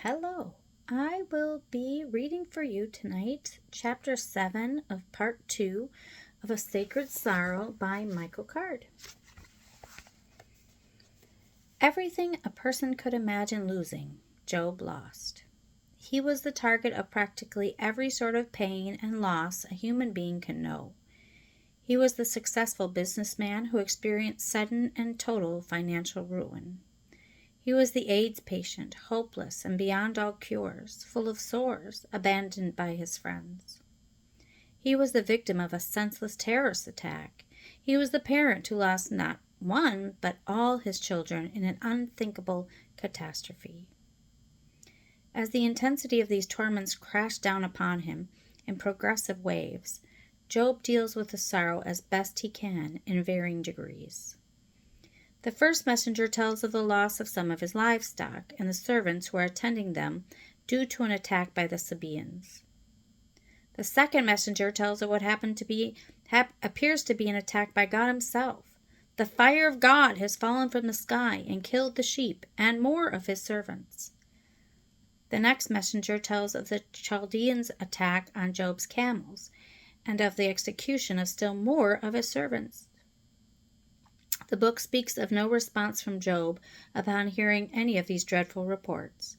Hello. I will be reading for you tonight Chapter 7 of Part 2 of A Sacred Sorrow by Michael Card. Everything a person could imagine losing, Job lost. He was the target of practically every sort of pain and loss a human being can know. He was the successful businessman who experienced sudden and total financial ruin. He was the AIDS patient, hopeless and beyond all cures, full of sores, abandoned by his friends. He was the victim of a senseless terrorist attack. He was the parent who lost not one, but all his children in an unthinkable catastrophe. As the intensity of these torments crashed down upon him in progressive waves, Job deals with the sorrow as best he can in varying degrees. The first messenger tells of the loss of some of his livestock and the servants who are attending them due to an attack by the Sabaeans. The second messenger tells of what appears to be an attack by God himself. The fire of God has fallen from the sky and killed the sheep and more of his servants. The next messenger tells of the Chaldeans' attack on Job's camels and of the execution of still more of his servants. The book speaks of no response from Job upon hearing any of these dreadful reports.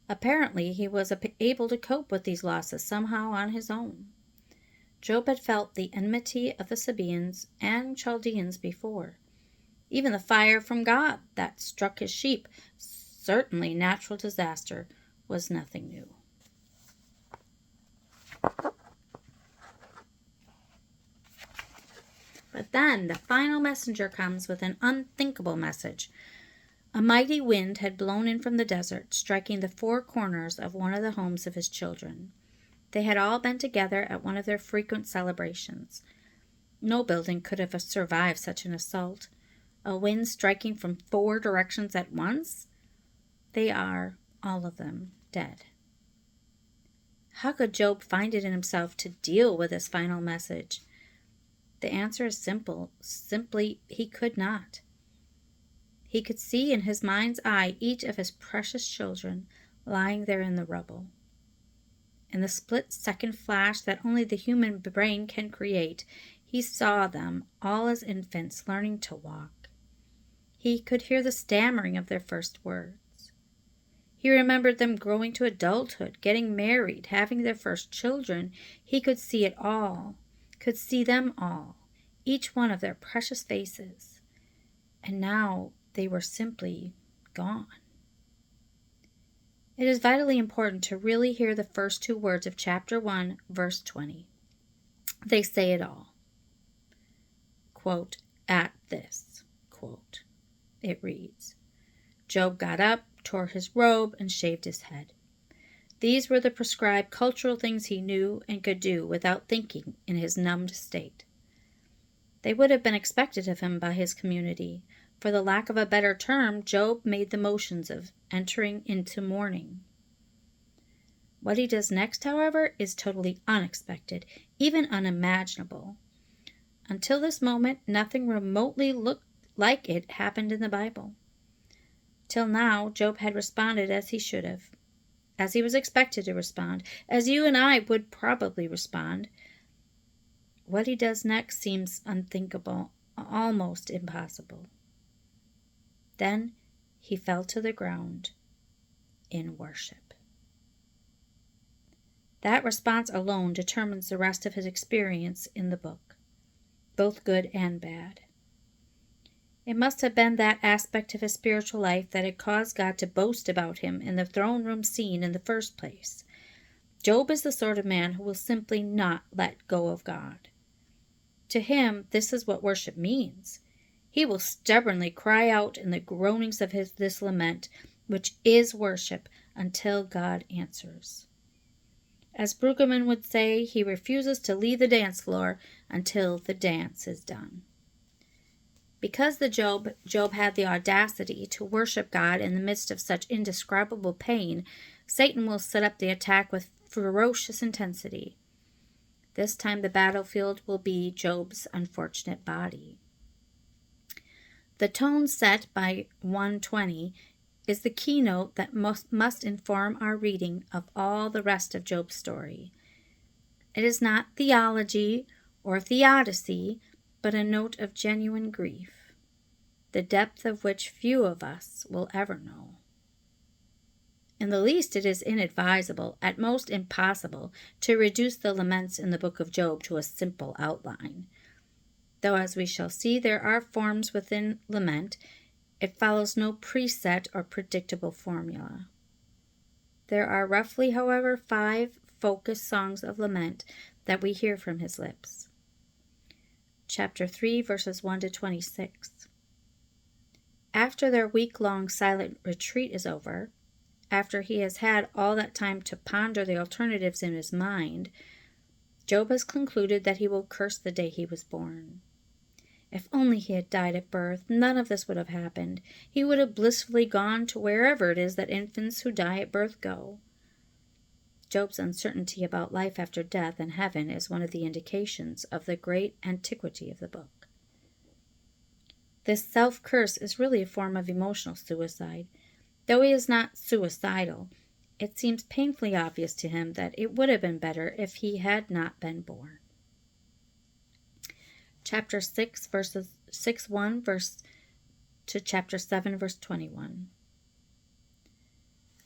Apparently, he was able to cope with these losses somehow on his own. Job had felt the enmity of the Sabaeans and Chaldeans before. Even the fire from God that struck his sheep, certainly natural disaster, was nothing new. But then the final messenger comes with an unthinkable message. A mighty wind had blown in from the desert, striking the four corners of one of the homes of his children. They had all been together at one of their frequent celebrations. No building could have survived such an assault. A wind striking from four directions at once? They are, all of them, dead. How could Job find it in himself to deal with this final message? The answer is simple. Simply, he could not. He could see in his mind's eye each of his precious children lying there in the rubble. In the split-second flash that only the human brain can create, he saw them, all as infants, learning to walk. He could hear the stammering of their first words. He remembered them growing to adulthood, getting married, having their first children. He could see it all, could see them all, each one of their precious faces. And now they were simply gone. It is vitally important to really hear the first two words of chapter 1, verse 20. They say it all. Quote, at this, quote, it reads, Job got up, tore his robe, and shaved his head. These were the prescribed cultural things he knew and could do without thinking in his numbed state. They would have been expected of him by his community. For the lack of a better term, Job made the motions of entering into mourning. What he does next, however, is totally unexpected, even unimaginable. Until this moment, nothing remotely looked like it happened in the Bible. Till now, Job had responded as he should have, as he was expected to respond, as you and I would probably respond. What he does next seems unthinkable, almost impossible. Then he fell to the ground in worship. That response alone determines the rest of his experience in the book, both good and bad. It must have been that aspect of his spiritual life that had caused God to boast about him in the throne room scene in the first place. Job is the sort of man who will simply not let go of God. To him, this is what worship means. He will stubbornly cry out in the groanings of this lament, which is worship, until God answers. As Brueggemann would say, he refuses to leave the dance floor until the dance is done. Because Job had the audacity to worship God in the midst of such indescribable pain, Satan will set up the attack with ferocious intensity. This time the battlefield will be Job's unfortunate body. The tone set by 1:20 is the keynote that must inform our reading of all the rest of Job's story. It is not theology or theodicy, but a note of genuine grief, the depth of which few of us will ever know. In the least, it is inadvisable, at most impossible, to reduce the laments in the book of Job to a simple outline. Though, as we shall see, there are forms within lament, it follows no preset or predictable formula. There are roughly, however, 5 focused songs of lament that we hear from his lips. Chapter 3, verses 1 to 26. After their week-long silent retreat is over, after he has had all that time to ponder the alternatives in his mind, Job has concluded that he will curse the day he was born. If only he had died at birth, none of this would have happened. He would have blissfully gone to wherever it is that infants who die at birth go. Job's uncertainty about life after death and heaven is one of the indications of the great antiquity of the book. This self-curse is really a form of emotional suicide. Though he is not suicidal, it seems painfully obvious to him that it would have been better if he had not been born. Chapter 6, verses 6:1 verse to chapter 7, verse 21.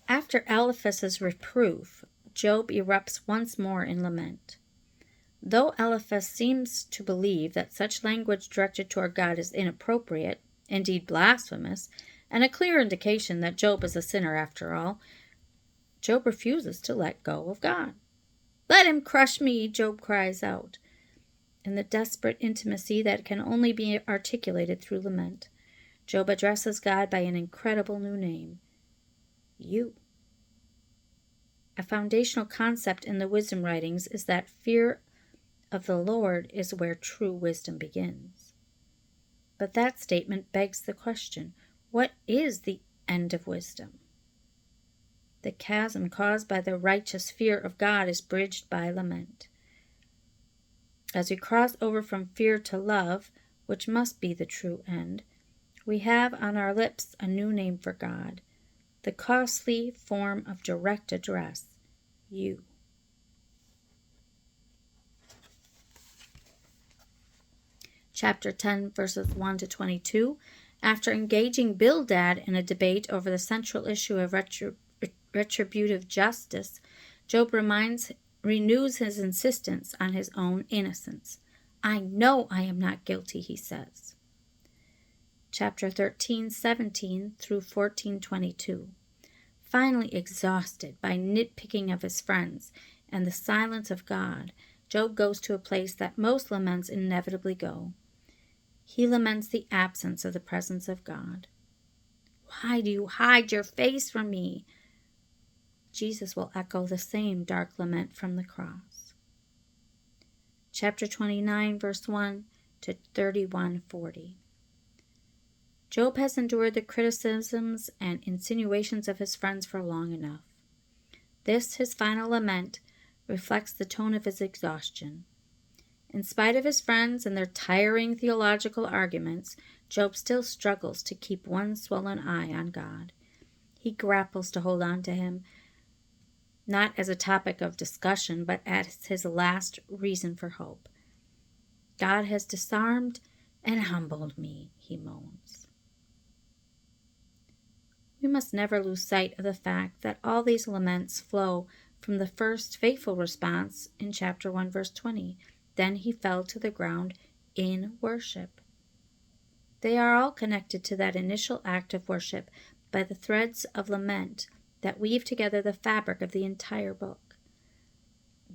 After Eliphaz's reproof, Job erupts once more in lament. Though Eliphaz seems to believe that such language directed toward God is inappropriate, indeed blasphemous, and a clear indication that Job is a sinner after all, Job refuses to let go of God. "Let him crush me," Job cries out, in the desperate intimacy that can only be articulated through lament. Job addresses God by an incredible new name, you. A foundational concept in the wisdom writings is that fear of the Lord is where true wisdom begins. But that statement begs the question, what is the end of wisdom? The chasm caused by the righteous fear of God is bridged by lament. As we cross over from fear to love, which must be the true end, we have on our lips a new name for God, the costly form of direct address, you. Chapter 10, verses 1 to 22. After engaging Bildad in a debate over the central issue of retributive justice, Job renews his insistence on his own innocence. "I know I am not guilty," he says. Chapter 13, 17 through 14, 22. Finally exhausted by nitpicking of his friends and the silence of God, Job goes to a place that most laments inevitably go. He laments the absence of the presence of God. "Why do you hide your face from me?" Jesus will echo the same dark lament from the cross. Chapter 29, verse 1 to 31:40. Job has endured the criticisms and insinuations of his friends for long enough. This, his final lament, reflects the tone of his exhaustion. In spite of his friends and their tiring theological arguments, Job still struggles to keep one swollen eye on God. He grapples to hold on to him, not as a topic of discussion, but as his last reason for hope. "God has disarmed and humbled me," he moans. We must never lose sight of the fact that all these laments flow from the first faithful response in chapter 1, verse 20. Then he fell to the ground in worship. They are all connected to that initial act of worship by the threads of lament that weave together the fabric of the entire book.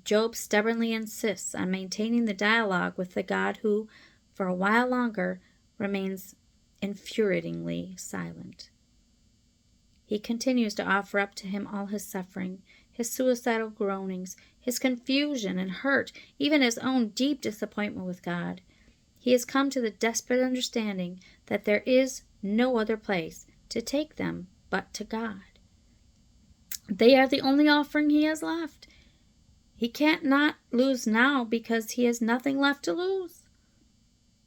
Job stubbornly insists on maintaining the dialogue with the God who, for a while longer, remains infuriatingly silent. He continues to offer up to him all his suffering, his suicidal groanings, his confusion and hurt, even his own deep disappointment with God. He has come to the desperate understanding that there is no other place to take them but to God. They are the only offering he has left. He can't not lose now because he has nothing left to lose.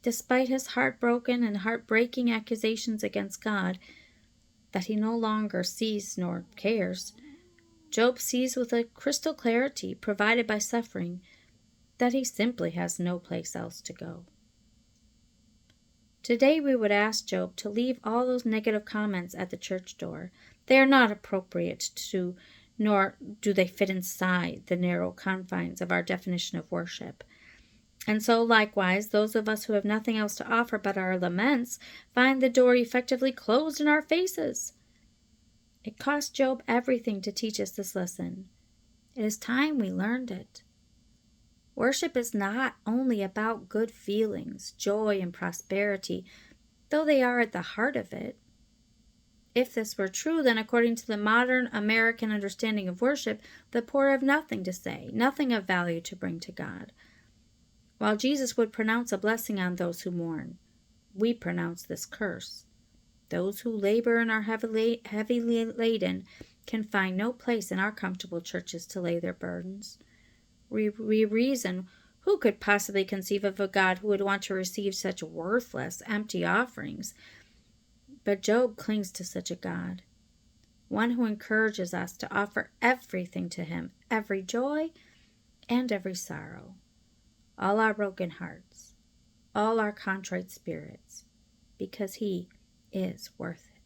Despite his heartbroken and heartbreaking accusations against God, that he no longer sees nor cares. Job sees with a crystal clarity provided by suffering that he simply has no place else to go. Today we would ask Job to leave all those negative comments at the church door. They are not appropriate to, nor do they fit inside the narrow confines of our definition of worship. And so, likewise, those of us who have nothing else to offer but our laments find the door effectively closed in our faces. It cost Job everything to teach us this lesson. It is time we learned it. Worship is not only about good feelings, joy, and prosperity, though they are at the heart of it. If this were true, then according to the modern American understanding of worship, the poor have nothing to say, nothing of value to bring to God. While Jesus would pronounce a blessing on those who mourn, we pronounce this curse. Those who labor and are heavily laden can find no place in our comfortable churches to lay their burdens. We reason, who could possibly conceive of a God who would want to receive such worthless, empty offerings? But Job clings to such a God, one who encourages us to offer everything to him, every joy and every sorrow, all our broken hearts, all our contrite spirits, because he is worth it.